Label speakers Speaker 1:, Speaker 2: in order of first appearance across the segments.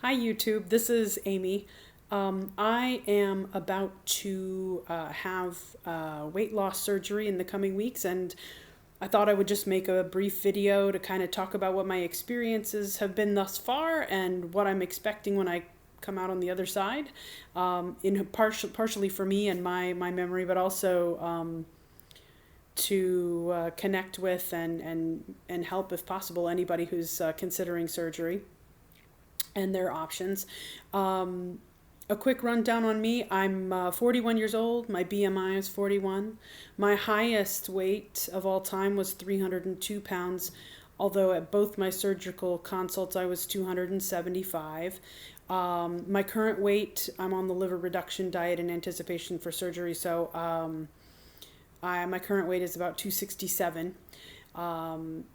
Speaker 1: Hi, YouTube. This is Amy. I am about to have weight loss surgery in the coming weeks, and I thought I would just make a brief video to kind of talk about what my experiences have been thus far and what I'm expecting when I come out on the other side. Partially for me and my memory, but also to connect with and help, if possible, anybody who's considering surgery and their options. A quick rundown on me. I'm 41 years old. My BMI is 41. My highest weight of all time was 302 pounds, although at both my surgical consults I was 275. My current weight, I'm on the liver reduction diet in anticipation for surgery, so my current weight is about 267. And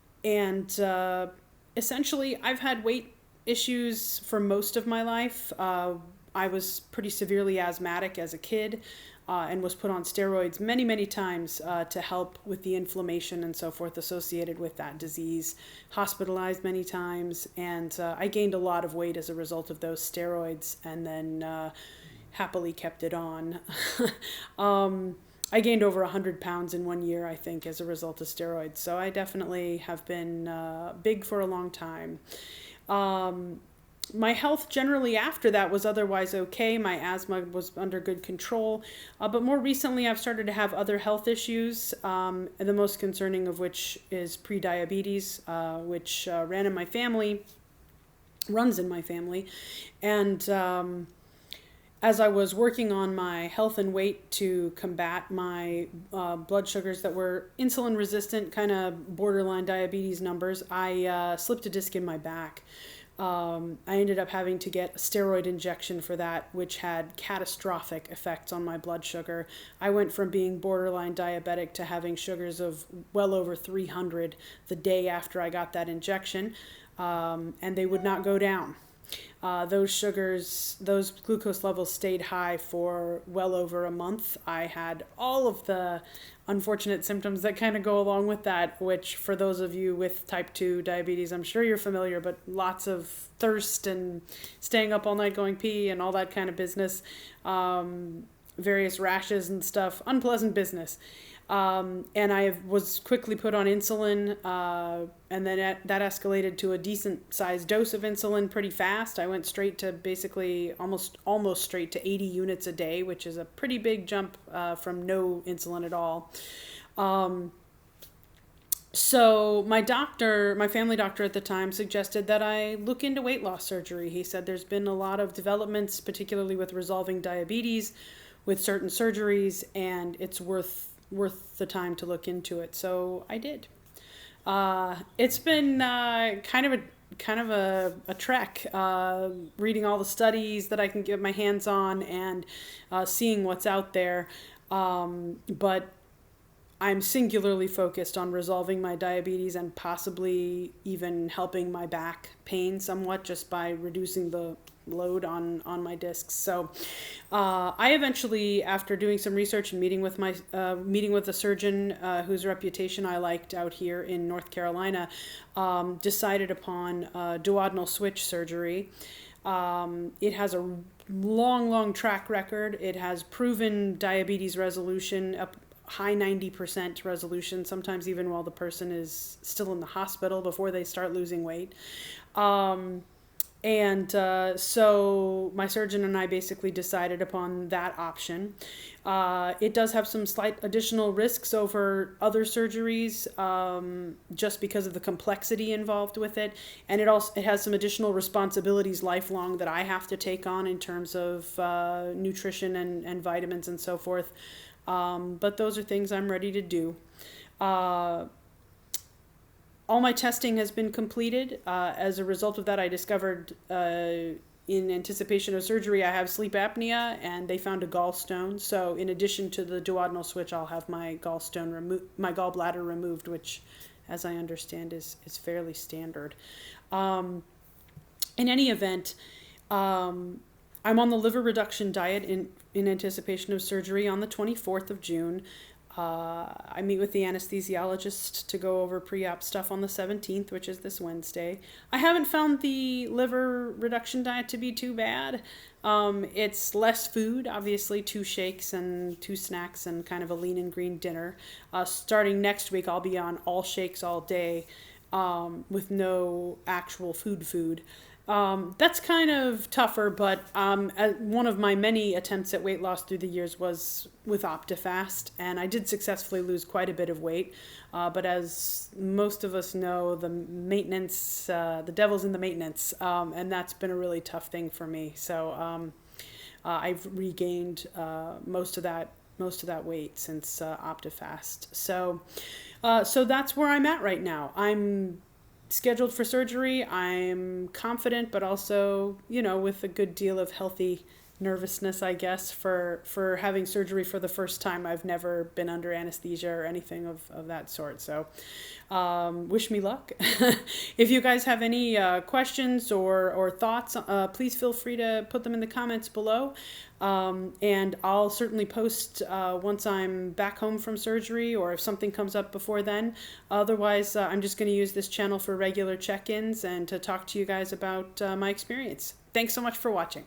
Speaker 1: essentially, I've had weight issues for most of my life. I was pretty severely asthmatic as a kid and was put on steroids many, many times to help with the inflammation and so forth associated with that disease. Hospitalized many times, and I gained a lot of weight as a result of those steroids, and then happily kept it on. I gained over 100 pounds in 1 year, I think, as a result of steroids. So I definitely have been big for a long time. My health generally after that was otherwise okay. My asthma was under good control. But more recently, I've started to have other health issues, the most concerning of which is prediabetes, which runs in my family. And as I was working on my health and weight to combat my blood sugars that were insulin resistant, kind of borderline diabetes numbers, I slipped a disc in my back. I ended up having to get a steroid injection for that, which had catastrophic effects on my blood sugar. I went from being borderline diabetic to having sugars of well over 300 the day after I got that injection, and they would not go down. Those glucose levels stayed high for well over a month. I had all of the unfortunate symptoms that kind of go along with that, which for those of you with type 2 diabetes, I'm sure you're familiar, but lots of thirst and staying up all night going pee and all that kind of business, various rashes and stuff, unpleasant business. And I was quickly put on insulin, and then that escalated to a decent sized dose of insulin pretty fast. I went straight to basically almost straight to 80 units a day, which is a pretty big jump from no insulin at all. So my family doctor at the time suggested that I look into weight loss surgery. He said there's been a lot of developments, particularly with resolving diabetes, with certain surgeries, and it's worth the time to look into it. So I did. It's been kind of a trek, reading all the studies that I can get my hands on and seeing what's out there. But I'm singularly focused on resolving my diabetes and possibly even helping my back pain somewhat just by reducing the load on my discs. So I eventually, after doing some research and meeting with a surgeon whose reputation I liked out here in North Carolina, decided upon duodenal switch surgery. It has a long track record. It has proven diabetes resolution, up high 90% resolution, sometimes even while the person is still in the hospital before they start losing weight. So my surgeon and I basically decided upon that option. It does have some slight additional risks over other surgeries, just because of the complexity involved with it. And it has some additional responsibilities lifelong that I have to take on in terms of nutrition and vitamins and so forth. But those are things I'm ready to do. All my testing has been completed. As a result of that, I discovered in anticipation of surgery, I have sleep apnea, and they found a gallstone. So in addition to the duodenal switch, I'll have my gallbladder removed, which, as I understand, is fairly standard. In any event, I'm on the liver reduction diet in anticipation of surgery on the 24th of June. I meet with the anesthesiologist to go over pre-op stuff on the 17th, which is this Wednesday. I haven't found the liver reduction diet to be too bad. It's less food, obviously, 2 shakes and 2 snacks and kind of a lean and green dinner. Starting next week, I'll be on all shakes all day with no actual food. That's kind of tougher, but one of my many attempts at weight loss through the years was with OptiFast, and I did successfully lose quite a bit of weight. But as most of us know, the devil's in the maintenance, and that's been a really tough thing for me. So I've regained most of that weight since OptiFast. So that's where I'm at right now. I'm scheduled for surgery. I'm confident, but also, with a good deal of healthy nervousness, I guess, for having surgery for the first time. I've never been under anesthesia or anything of that sort. So wish me luck. If you guys have any questions or thoughts, please feel free to put them in the comments below. And I'll certainly post once I'm back home from surgery, or if something comes up before then. Otherwise, I'm just going to use this channel for regular check-ins and to talk to you guys about my experience. Thanks so much for watching.